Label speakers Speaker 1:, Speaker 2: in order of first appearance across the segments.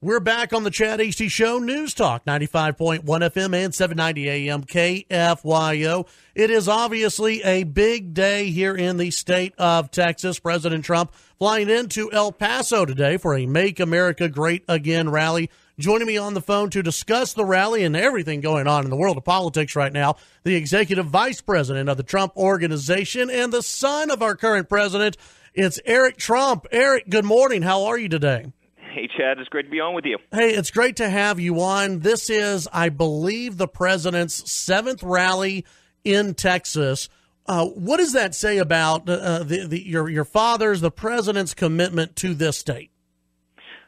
Speaker 1: We're back on the Chad Hasty Show, News Talk, 95.1 FM and 790 AM KFYO. It is obviously a big day here in the state of Texas. President Trump flying into El Paso today for a Make America Great Again rally. Joining me on the phone to discuss the rally and everything going on in the world of politics right now, the executive vice president of the Trump Organization and the son of our current president, it's Eric Trump. Eric, good morning. How are you today?
Speaker 2: Hey, Chad, it's great to be on with you.
Speaker 1: Hey, it's great to have you on. This is, I believe, the president's seventh rally in Texas. What does that say about your father's, the president's commitment to this state?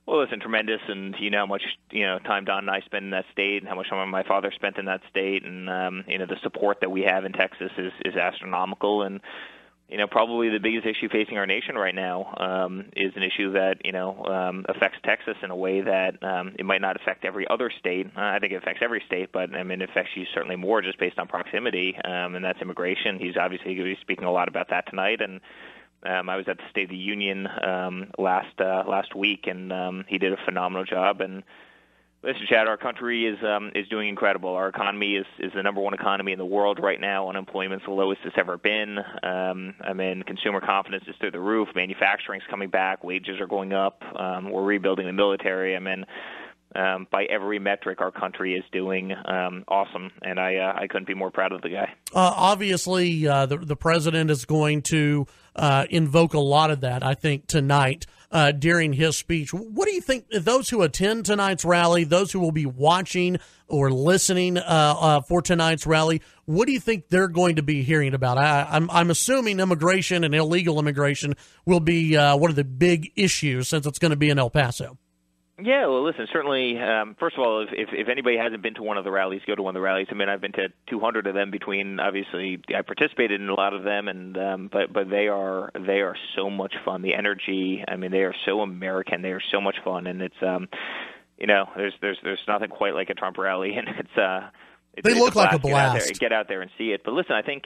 Speaker 2: Well, listen, tremendous, and you know how much time Don and I spend in that state, and how much time my father spent in that state, and the support that we have in Texas is astronomical, and probably the biggest issue facing our nation right now is an issue that affects Texas in a way that it might not affect every other state. I think it affects every state, but it affects you certainly more just based on proximity, and that's immigration. He's obviously going to be speaking a lot about that tonight, and I was at the State of the Union last week, and he did a phenomenal job. And listen, Chad, our country is doing incredible. Our economy is the number one economy in the world right now. Unemployment's the lowest it's ever been. Consumer confidence is through the roof. Manufacturing's coming back. Wages are going up. We're rebuilding the military. By every metric, our country is doing awesome, and I couldn't be more proud of the guy.
Speaker 1: Obviously, the president is going to invoke a lot of that, I think, tonight during his speech. What do you think, those who attend tonight's rally, those who will be watching or listening for tonight's rally, what do you think they're going to be hearing about? I'm assuming immigration and illegal immigration will be one of the big issues since it's going to be in El Paso.
Speaker 2: Yeah, well, listen, certainly, first of all, if anybody hasn't been to one of the rallies, go to one of the rallies. I've been to 200 of them between, obviously, I participated in a lot of them, and but they are so much fun. The energy, they are so American. They are so much fun, and it's, there's nothing quite like a Trump rally, and
Speaker 1: they look like a blast.
Speaker 2: Get out there and see it. But listen, I think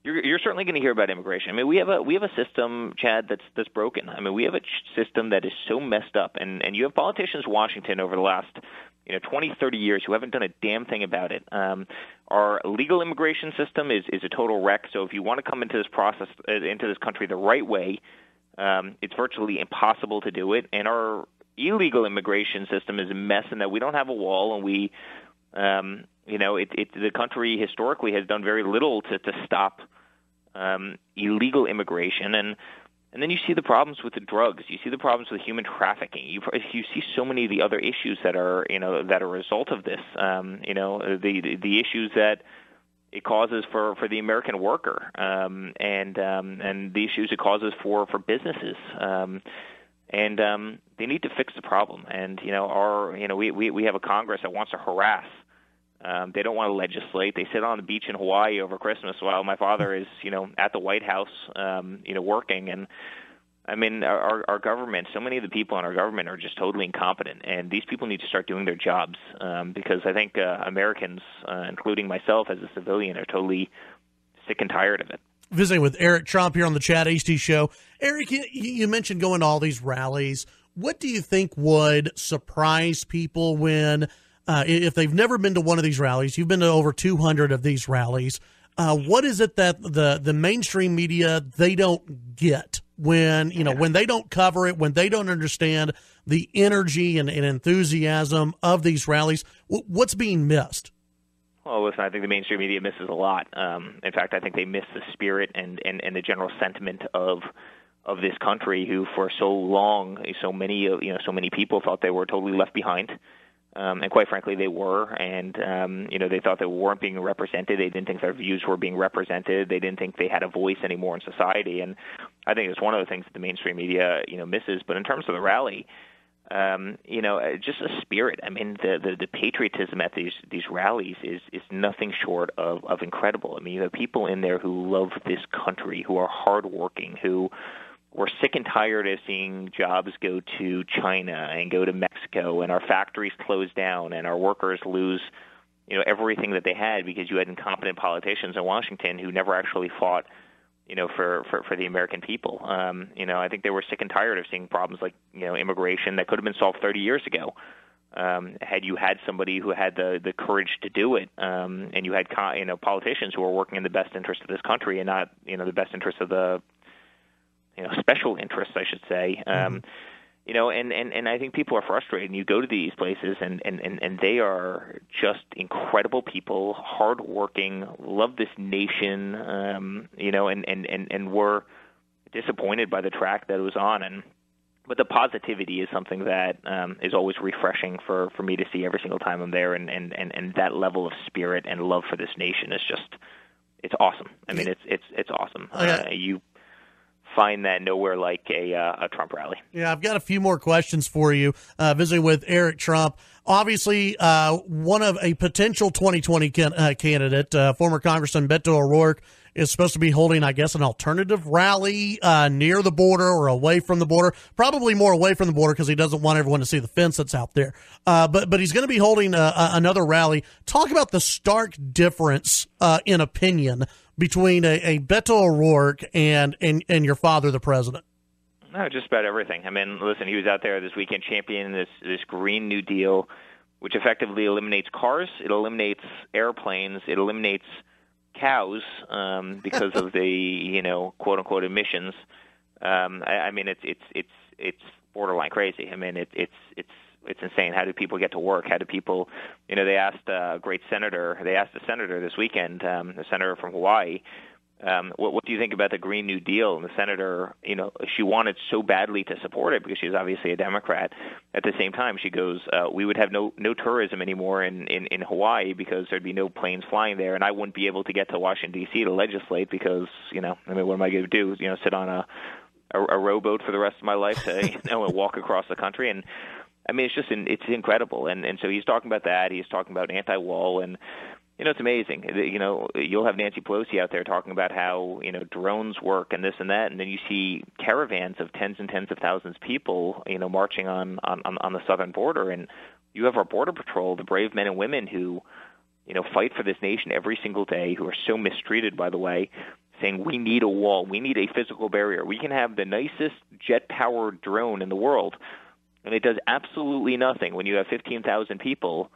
Speaker 2: you're certainly going to hear about immigration. We have a system, Chad, that's broken. We have a system that is so messed up, and you have politicians in Washington over the last 20, 30 years who haven't done a damn thing about it. Our legal immigration system is a total wreck. So if you want to come into this process, into this country the right way, it's virtually impossible to do it. And our illegal immigration system is a mess in that we don't have a wall, and we the country historically has done very little to stop illegal immigration, and then you see the problems with the drugs. You see the problems with human trafficking. You see so many of the other issues that are a result of this. The issues that it causes for the American worker, and the issues it causes for businesses. They need to fix the problem. And we have a Congress that wants to harass. They don't want to legislate. They sit on the beach in Hawaii over Christmas while my father is, at the White House, working. And our government, so many of the people in our government are just totally incompetent. And these people need to start doing their jobs because I think Americans, including myself as a civilian, are totally sick and tired of it.
Speaker 1: Visiting with Eric Trump here on the Chad Hasty Show. Eric, you mentioned going to all these rallies. What do you think would surprise people when if they've never been to one of these rallies? You've been to over 200 of these rallies. What is it that the mainstream media, they don't get when they don't cover it, when they don't understand the energy and enthusiasm of these rallies? What's being missed?
Speaker 2: Well, listen, I think the mainstream media misses a lot. In fact, I think they miss the spirit and the general sentiment of this country, who for so long, so many people thought they were totally left behind. And quite frankly, they were, and they thought they weren't being represented. They didn't think their views were being represented. They didn't think they had a voice anymore in society. And I think it's one of the things that the mainstream media, misses. But in terms of the rally, just a spirit. The patriotism at these rallies is nothing short of incredible. You have people in there who love this country, who are hardworking, who we're sick and tired of seeing jobs go to China and go to Mexico, and our factories close down, and our workers lose, everything that they had because you had incompetent politicians in Washington who never actually fought, for the American people. I think they were sick and tired of seeing problems like, immigration that could have been solved 30 years ago. had you had somebody who had the courage to do it, and you had politicians who are working in the best interest of this country and not the best interest of the special interests, I should say. And I think people are frustrated. And you go to these places, and they are just incredible people, hardworking, love this nation, and were disappointed by the track that it was on. But the positivity is something that is always refreshing for me to see every single time I'm there, and that level of spirit and love for this nation is it's awesome. I mean, it's awesome. You find that nowhere like a Trump rally.
Speaker 1: Yeah, I've got a few more questions for you. Visiting with Eric Trump, obviously one of a potential 2020 candidate, former Congressman Beto O'Rourke, is supposed to be holding, I guess, an alternative rally near the border or away from the border. Probably more away from the border because he doesn't want everyone to see the fence that's out there. But he's going to be holding another rally. Talk about the stark difference in opinion between a Beto O'Rourke and your father, the president.
Speaker 2: No, just about everything. I mean, listen, he was out there this weekend championing this Green New Deal, which effectively eliminates cars, it eliminates airplanes, it eliminates cows because of the quote unquote emissions. I mean, it's borderline crazy. I mean, it's insane. How do people get to work? How do people? They asked a senator this weekend, a senator from Hawaii. What do you think about the Green New Deal? And the senator, she wanted so badly to support it because she's obviously a Democrat. At the same time, she goes, we would have no tourism anymore in Hawaii because there'd be no planes flying there, and I wouldn't be able to get to Washington, D.C. to legislate because, what am I going to do? Sit on a rowboat for the rest of my life to walk across the country? And I mean, it's incredible. And so he's talking about that. He's talking about anti-wall, and it's amazing. You'll have Nancy Pelosi out there talking about how, drones work and this and that, and then you see caravans of tens and tens of thousands of people, marching on the southern border, and you have our Border Patrol, the brave men and women who, fight for this nation every single day, who are so mistreated, by the way, saying we need a wall, we need a physical barrier. We can have the nicest jet-powered drone in the world, and it does absolutely nothing when you have 15,000 people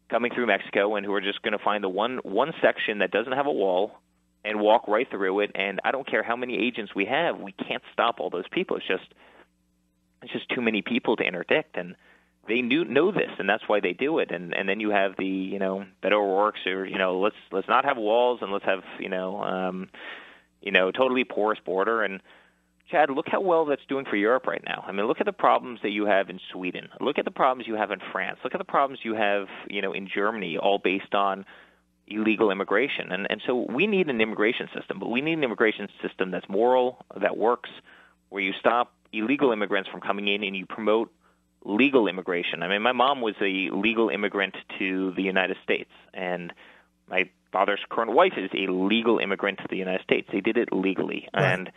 Speaker 2: coming through Mexico and who are just going to find the one section that doesn't have a wall and walk right through it. And I don't care how many agents we have, we can't stop all those people. It's just too many people to interdict, and they know this, and that's why they do it. And then you have the Beto O'Rourke's, or let's not have walls, and let's have totally porous border. And Chad, look how well that's doing for Europe right now. I mean, look at the problems that you have in Sweden. Look at the problems you have in France. Look at the problems you have, in Germany, all based on illegal immigration. And so we need an immigration system, but we need an immigration system that's moral, that works, where you stop illegal immigrants from coming in and you promote legal immigration. I mean, my mom was a legal immigrant to the United States, and my father's current wife is a legal immigrant to the United States. They did it legally. Right. And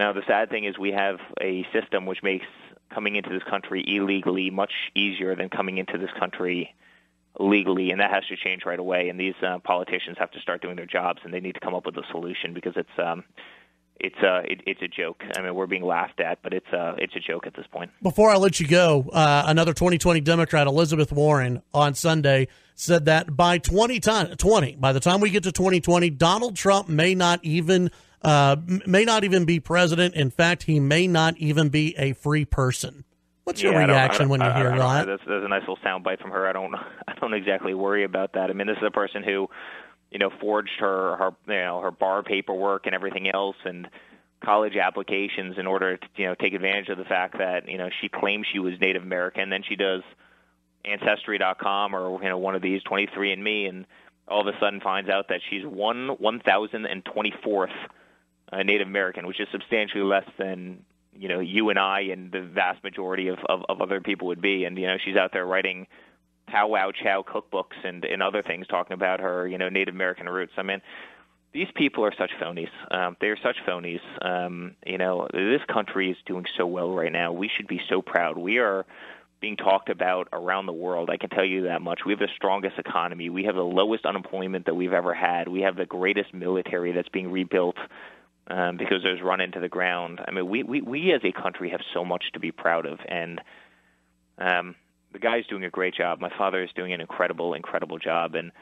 Speaker 2: the sad thing is we have a system which makes coming into this country illegally much easier than coming into this country legally, and that has to change right away. And these politicians have to start doing their jobs, and they need to come up with a solution because it's a joke. I mean, we're being laughed at, but it's a joke at this point.
Speaker 1: Before I let you go, another 2020 Democrat, Elizabeth Warren, on Sunday said that by the time we get to 2020, Donald Trump may not even be president. In fact, he may not even be a free person. What's your reaction when you hear that?
Speaker 2: That's a nice little soundbite from her. I don't exactly worry about that. I mean, this is a person who, forged her bar paperwork and everything else, and college applications in order to take advantage of the fact that she claims she was Native American. Then she does Ancestry.com or one of these 23andMe, and all of a sudden finds out that she's 1,024th Native American, which is substantially less than you and I and the vast majority of other people would be. And she's out there writing Pow Wow Chow cookbooks and other things talking about her Native American roots. I mean, these people are such phonies. They are such phonies. This country is doing so well right now. We should be so proud. We are being talked about around the world. I can tell you that much. We have the strongest economy. We have the lowest unemployment that we've ever had. We have the greatest military that's being rebuilt because it was run into the ground. I mean, we as a country have so much to be proud of. And the guy's doing a great job. My father is doing an incredible job. And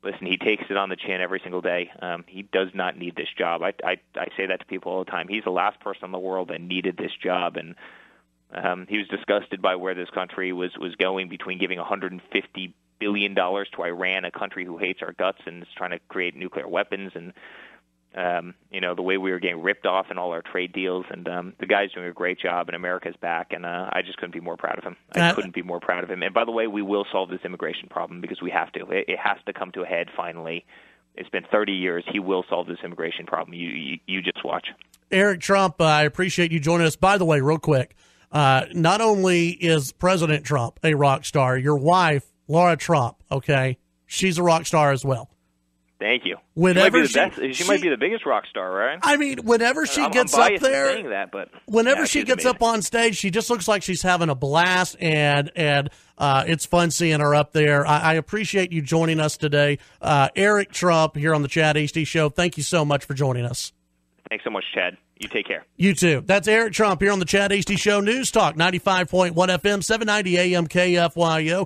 Speaker 2: listen, he takes it on the chin every single day. He does not need this job. I say that to people all the time. He's the last person in the world that needed this job. And he was disgusted by where this country was going between giving $150 billion to Iran, a country who hates our guts and is trying to create nuclear weapons, and the way we were getting ripped off in all our trade deals. And the guy's doing a great job, and America's back, and I just couldn't be more proud of him. I couldn't be more proud of him. And by the way, we will solve this immigration problem because we have to. It has to come to a head finally. It's been 30 years. He will solve this immigration problem. You just watch.
Speaker 1: Eric Trump, I appreciate you joining us. By the way, real quick, not only is President Trump a rock star, your wife, Laura Trump, okay, she's a rock star as well.
Speaker 2: Thank you.
Speaker 1: Whenever
Speaker 2: she might be the biggest rock star, right?
Speaker 1: I mean, whenever she gets
Speaker 2: up
Speaker 1: there,
Speaker 2: saying that, but
Speaker 1: whenever she gets up on stage, she just looks like she's having a blast, and it's fun seeing her up there. I appreciate you joining us today. Eric Trump here on the Chad Hasty Show. Thank you so much for joining us.
Speaker 2: Thanks so much, Chad. You take care.
Speaker 1: You too. That's Eric Trump here on the Chad Hasty Show. News Talk 95.1 FM, 790 AM KFYO.